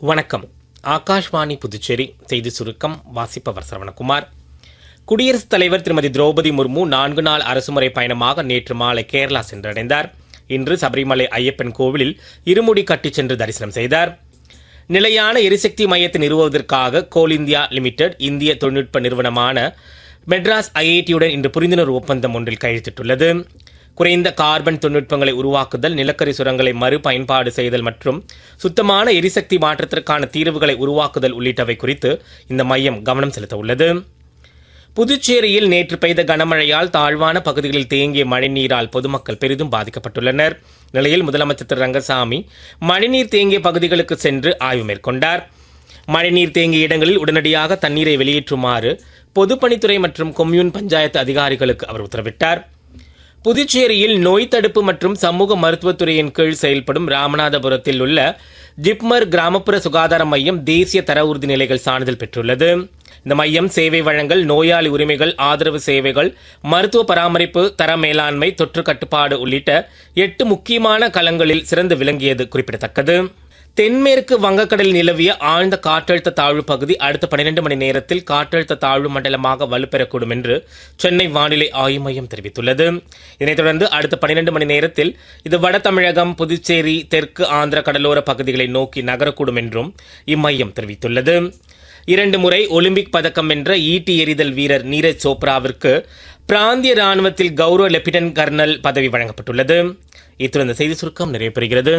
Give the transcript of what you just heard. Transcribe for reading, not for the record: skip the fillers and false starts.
வணக்கம். ஆகாஷ்வாணி புதுச்சேரி செய்தி சுருக்கம் வாசிப்பவர் சரவணகுமார். குடியரசுத் தலைவர் திருமதி திரௌபதி முர்மு 4 நாள் அரசுமுறை பயணமாக நேற்று மாலை கேரளா சென்றடைந்தார். இன்று சபரிமலை ஐயப்பன் கோவிலில் இருமுடி கட்டிச் சென்று தரிசனம் செய்தார். நிலையான எரிசக்தி மையத்தை நிறுவுவதற்காக கோல் இந்தியா லிமிடெட் இந்திய தொழில்நுட்ப நிறுவனமான மெட்ராஸ் ஐஐடியுடன் இன்று புரிந்துணர்வு ஒப்பந்தம் ஒன்றில் கையெழுத்திட்டுள்ளது. குறைந்த கார்பன் தொழில்நுட்பங்களை உருவாக்குதல், நிலக்கரி சுரங்களை மறுபயன்பாடு செய்தல் மற்றும் சுத்தமான எரிசக்தி மாற்றத்திற்கான தீர்வுகளை உருவாக்குதல் உள்ளிட்டவை குறித்து இந்த மையம் கவனம் செலுத்த உள்ளது. புதுச்சேரியில் நேற்று பெய்த கனமழையால் தாழ்வான பகுதிகளில் தேங்கிய மழைநீரால் பொதுமக்கள் பெரிதும் பாதிக்கப்பட்டுள்ளனர். நிலையில் முதலமைச்சர் திரு ரங்கசாமி மழைநீர் தேங்கிய பகுதிகளுக்கு சென்று ஆய்வு மேற்கொண்டார். மழைநீர் தேங்கிய இடங்களில் உடனடியாக தண்ணீரை வெளியேற்றுமாறு பொதுப்பணித்துறை மற்றும் கொம்யூன் பஞ்சாயத்து அதிகாரிகளுக்கு அவர் உத்தரவிட்டார். புதுச்சேரியில் நோய் தடுப்பு மற்றும் சமூக மருத்துவத்துறையின் கீழ் செயல்படும் ராமநாதபுரத்தில் உள்ள ஜிப்மர் கிராமப்புற சுகாதார மையம் தேசிய தர உறுதி நிலைகள் சான்றிதழ் பெற்றுள்ளது. இந்த மையம் சேவை வழங்கல், நோயாளி உரிமைகள், ஆதரவு சேவைகள், மருத்துவ பராமரிப்பு, தர மேலாண்மை, தொற்று கட்டுப்பாடு உள்ளிட்ட 8 முக்கியமான களங்களில் சிறந்து விளங்கியது குறிப்பிடத்தக்கது. தென்மேற்கு வங்கக்கடலில் நிலவிய ஆழ்ந்த காற்றழுத்த தாழ்வு பகுதி அடுத்த 12 மணி நேரத்தில் காற்றழுத்த தாழ்வு மண்டலமாக வலுப்பெறக்கூடும் என்று சென்னை வானிலை ஆய்வு மையம் தெரிவித்துள்ளது. இதனைத் தொடர்ந்து அடுத்த 12 மணி நேரத்தில் இது வட தமிழகம், புதுச்சேரி, தெற்கு ஆந்திர கடலோர பகுதிகளை நோக்கி நகரக்கூடும் என்றும் இம்மையம் தெரிவித்துள்ளது. 2 முறை ஒலிம்பிக் பதக்கம் வென்ற ஈட்டி எறிதல் வீரர் நீரஜ் சோப்ராவிற்கு பிராந்திய ராணுவத்தில் கௌரவ லெப்டினன்ட் கர்னல் பதவி வழங்கப்பட்டுள்ளது. இத்துடன் இந்த செய்தி சுருக்கம் நிறைவு பெறுகிறது.